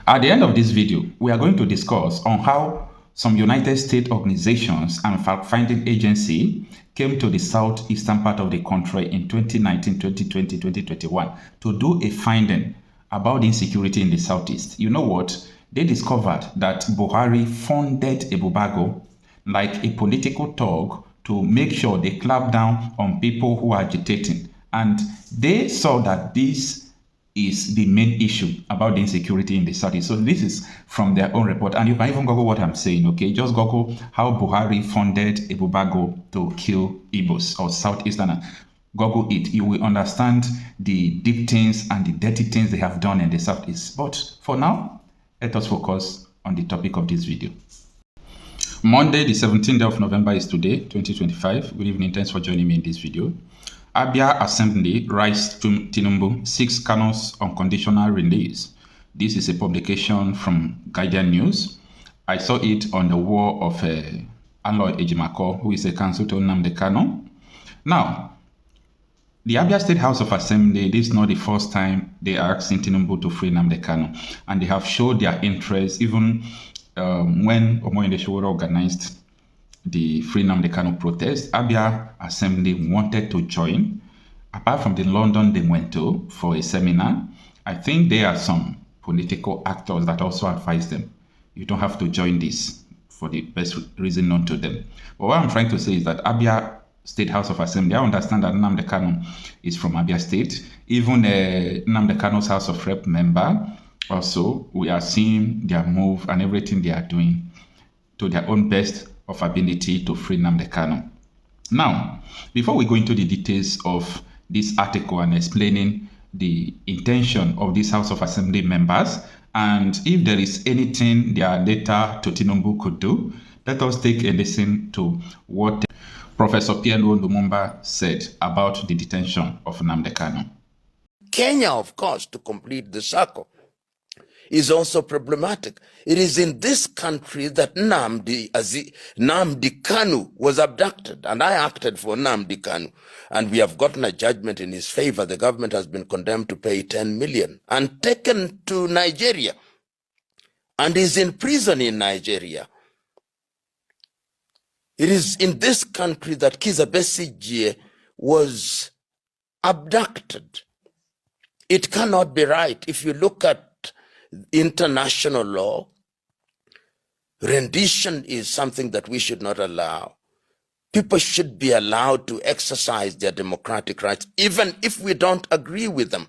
At the end of this video, we are going to discuss on how some United States organizations and fact-finding agency came to the southeastern part of the country in 2019, 2020, 2021 to do a finding about the insecurity in the southeast. You know what? They discovered that Buhari funded Ebuka like a political thug to make sure they clamp down on people who are agitating. And they saw that this is the main issue about the insecurity in the southeast. So this is from their own report. And you can even Google what I'm saying, okay? Just Google how Buhari funded Ebuka to kill Igbos or Southeastern. Google it. You will understand the deep things and the dirty things they have done in the southeast. But for now, let us focus on the topic of this video. Monday, the 17th of November is today, 2025. Good evening. Thanks for joining me in this video. Abia Assembly writes to Tinubu, 6 Kanu's unconditional release. This is a publication from Guardian News. I saw it on the wall of Aloy Ejimako, who is a counsel to Nnamdi Kanu. Now, the Abia State House of Assembly, this is not the first time they are asking Tinubu to free Nnamdi Kanu. And they have showed their interest even when Omoyinde Sowore organized the Free Nnamdi Kanu protest. Abia Assembly wanted to join. Apart from the London they went to for a seminar, I think there are some political actors that also advise them. You don't have to join this for the best reason known to them. But what I'm trying to say is that Abia State House of Assembly, I understand that Nnamdi Kanu is from Abia State. Even Nnamdi Kanu's House of Rep member, also, we are seeing their move and everything they are doing to their own best of ability to free Nnamdi Kanu. Now, before we go into the details of this article and explaining the intention of this House of Assembly members and if there is anything their letter to Tinubu could do, let us take a listen to what Professor P.N.O. Lumumba said about the detention of Nnamdi Kanu. Kenya, of course, to complete the circle, is also problematic. It is in this country that Nnamdi Kanu was abducted, and I acted for Nnamdi Kanu, and we have gotten a judgment in his favor. The government has been condemned to pay 10 million and taken to Nigeria and is in prison in Nigeria. It is in this country that Kizza Besigye was abducted. It cannot be right. If you look at international law, rendition is something that we should not allow. People should be allowed to exercise their democratic rights, even if we don't agree with them.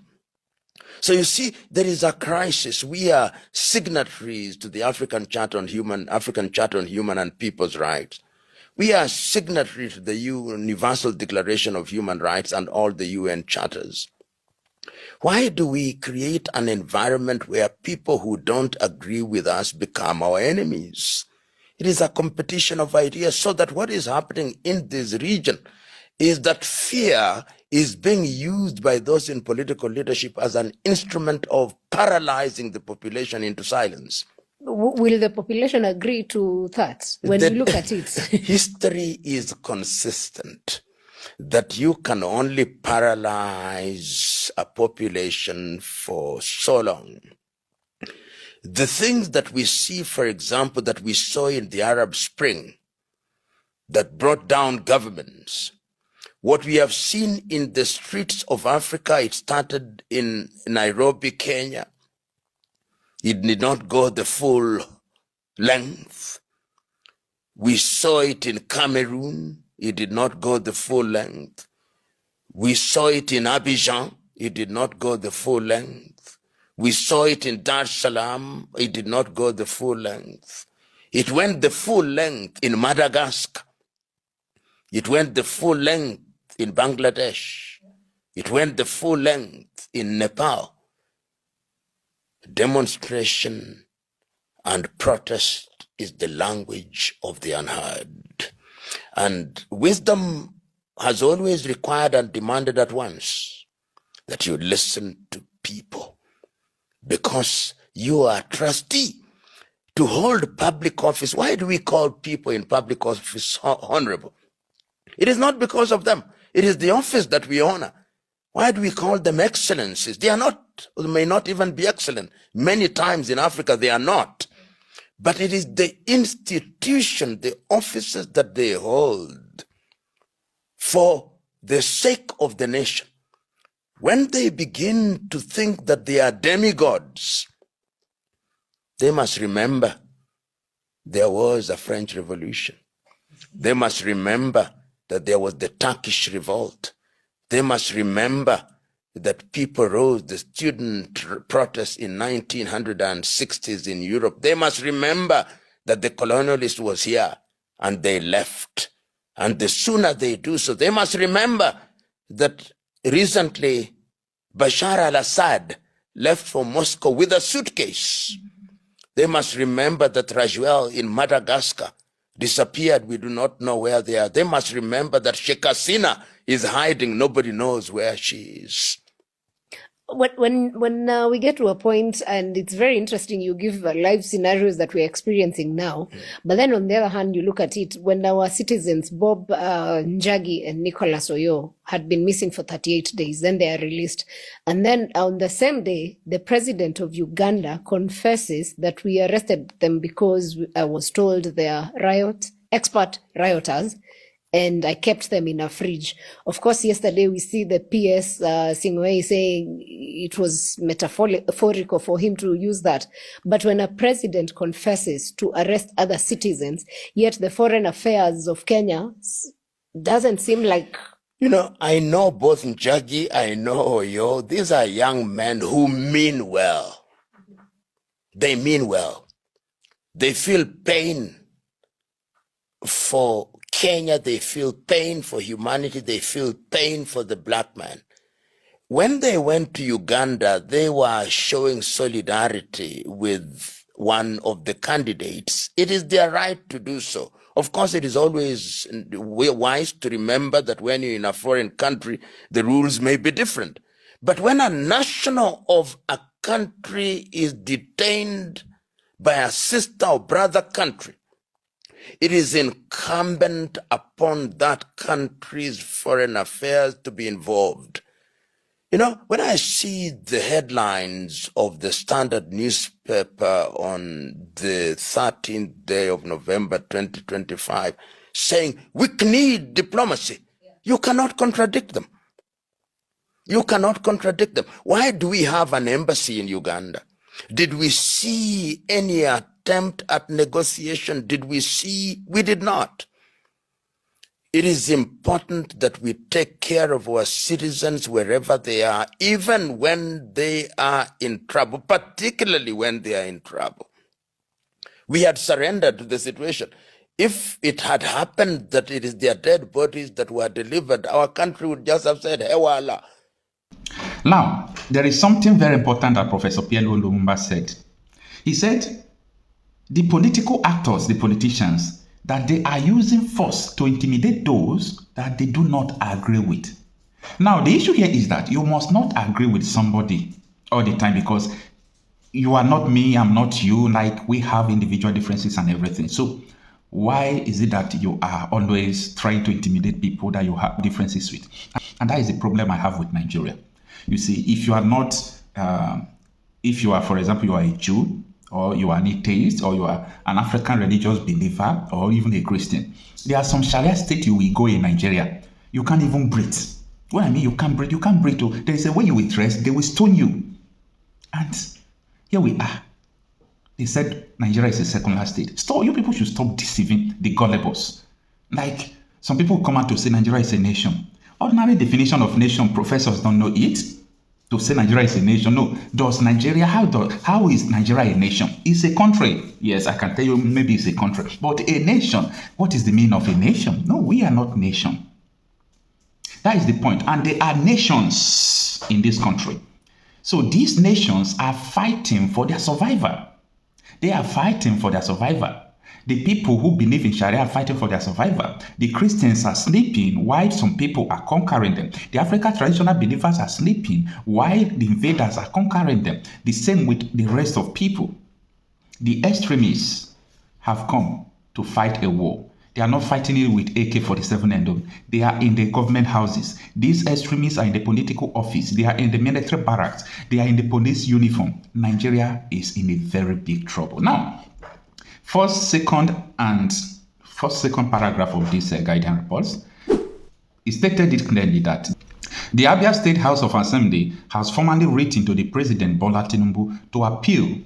So you see, there is a crisis. We are signatories to the African Charter on Human and People's Rights. We are signatories to the Universal Declaration of Human Rights and all the UN charters. Why do we create an environment where people who don't agree with us become our enemies? It is a competition of ideas, so that what is happening in this region is that fear is being used by those in political leadership as an instrument of paralyzing the population into silence. Will the population agree to that when you look at it? History is consistent that you can only paralyze a population for so long. The things that we see, for example, that we saw in the Arab Spring that brought down governments, what we have seen in the streets of Africa, it started in Nairobi, Kenya. It did not go the full length. We saw it in Cameroon. It did not go the full length. We saw it in Abidjan. It did not go the full length. We saw it in Dar es Salaam. It did not go the full length. It went the full length in Madagascar. It went the full length in Bangladesh. It went the full length in Nepal. Demonstration and protest is the language of the unheard. And wisdom has always required and demanded at once that you listen to people, because you are a trustee. To hold public office, why do we call people in public office honorable? It is not because of them. It is the office that we honor. Why do we call them excellencies? They are not, may not even be excellent. Many times in Africa, they are not. But it is the institution, the offices that they hold for the sake of the nation. When they begin to think that they are demigods, they must remember there was a French Revolution. They must remember that there was the Turkish revolt. They must remember that people rose, the student protests in 1960s in Europe. They must remember that the colonialist was here and they left. And the sooner they do so, they must remember that recently Bashar al-Assad left for Moscow with a suitcase. They must remember that Rajuel in Madagascar disappeared. We do not know where they are. They must remember that Sheikh Hasina is hiding. Nobody knows where she is. When we get to a point, and it's very interesting, you give live scenarios that we're experiencing now, but then on the other hand, you look at it, when our citizens, Bob Njagi and Nicholas Oyo, had been missing for 38 days, then they are released. And then on the same day, the president of Uganda confesses that we arrested them because I was told they are expert rioters, and I kept them in a fridge. Of course, yesterday we see the PS Singwei saying it was metaphorical for him to use that. But when a president confesses to arrest other citizens, yet the foreign affairs of Kenya doesn't seem like... You know, I know both Njagi, I know Oyo. These are young men who mean well. They mean well. They feel pain for Kenya, they feel pain for humanity, they feel pain for the black man. When they went to Uganda, they were showing solidarity with one of the candidates. It is their right to do so. Of course, it is always wise to remember that when you're in a foreign country, the rules may be different. But when a national of a country is detained by a sister or brother country, it is incumbent upon that country's foreign affairs to be involved. You know, when I see the headlines of the Standard newspaper on the 13th day of November 2025 saying, we need diplomacy, you cannot contradict them. You cannot contradict them. Why do we have an embassy in Uganda? Did we see any attempt at negotiation? Did we see? We did not. It is important that we take care of our citizens wherever they are, even when they are in trouble, particularly when they are in trouble. We had surrendered to the situation. If it had happened that it is their dead bodies that were delivered, our country would just have said, Hewala. Now, there is something very important that Professor Pierre Lumumba said. He said, the political actors, the politicians, that they are using force to intimidate those that they do not agree with. Now, the issue here is that you must not agree with somebody all the time because you are not me, I'm not you, like we have individual differences and everything. So why is it that you are always trying to intimidate people that you have differences with? And that is the problem I have with Nigeria. You see, if you are not, if you are, for example, you are a Jew, or you are an atheist, or you are an African religious believer, or even a Christian, there are some Sharia states you will go in Nigeria. You can't even breathe. What I mean, you can't breathe. You can't breathe. There is a way you will dress, they will stone you. And here we are. They said Nigeria is a secular state. Stop, you people should stop deceiving the gullibles. Like, some people come out to say Nigeria is a nation. Ordinary definition of nation, professors don't know it. To say Nigeria is a nation, no. Does Nigeria, how is Nigeria a nation? It's a country. Yes, I can tell you maybe it's a country. But a nation, what is the meaning of a nation? No, we are not nation. That is the point. And there are nations in this country. So these nations are fighting for their survival. They are fighting for their survival. The people who believe in Sharia are fighting for their survival. The Christians are sleeping while some people are conquering them. The African traditional believers are sleeping while the invaders are conquering them. The same with the rest of people. The extremists have come to fight a war. They are not fighting it with AK-47 and they are in the government houses. These extremists are in the political office. They are in the military barracks. They are in the police uniform. Nigeria is in a very big trouble. Now, first, second paragraph of this guidance reports, it stated it clearly that the Abia State House of Assembly has formally written to the President Bola Tinubu to appeal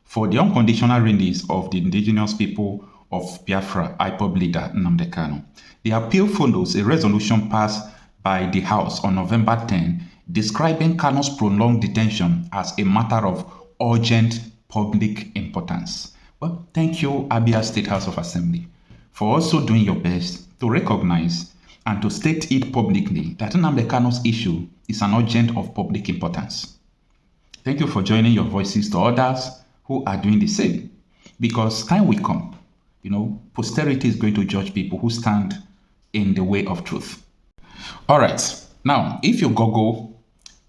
for the unconditional release of the indigenous people of Biafra ipob leader Nnamdi Kanu. The appeal follows a resolution passed by the House on November 10 describing Kanu's prolonged detention as a matter of urgent public importance. Well, thank you, Abia State House of Assembly, for also doing your best to recognize and to state it publicly that Nnamdi Kanu's issue is an urgent of public importance. Thank you for joining your voices to others who are doing the same, because time will come, posterity is going to judge people who stand in the way of truth. All right, now, if you Google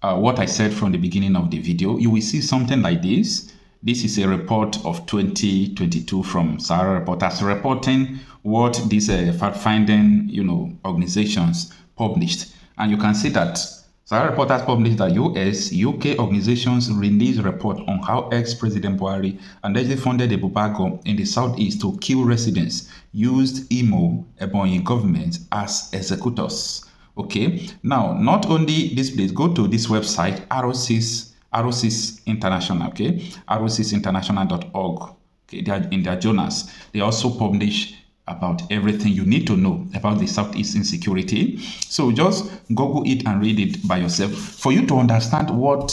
what I said from the beginning of the video, you will see something like this. This is a report of 2022 from Sowore Reporters reporting what these fact-finding, organizations published. And you can see that Sowore Reporters published that US, UK organizations released report on how ex-President Buhari allegedly funded Ebuka Obi in the southeast to kill residents, used Imo, Ebonyi government as executors. Okay, now not only this place, go to this website, ROC's International, okay, ROC'sinternational.org. Okay, they are in their journals. They also publish about everything you need to know about the Southeast insecurity. So just Google it and read it by yourself for you to understand what,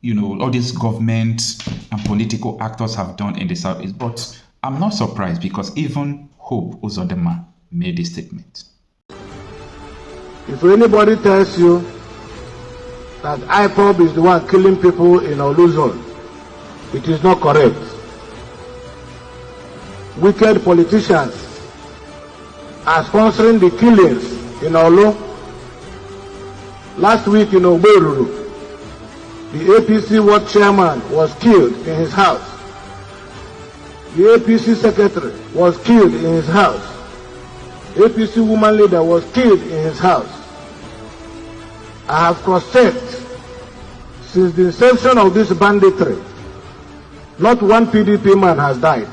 all these government and political actors have done in the Southeast. But I'm not surprised because even Hope Uzodinma made this statement. If anybody tells you that ipob is the one killing people in Oluzon, it is not correct. Wicked politicians are sponsoring the killings in Olo. Last week in Oberuru, the APC ward chairman was killed in his house. The APC secretary was killed in his house. APC woman leader was killed in his house. I have cross-checked. Since the inception of this banditry, not one PDP man has died.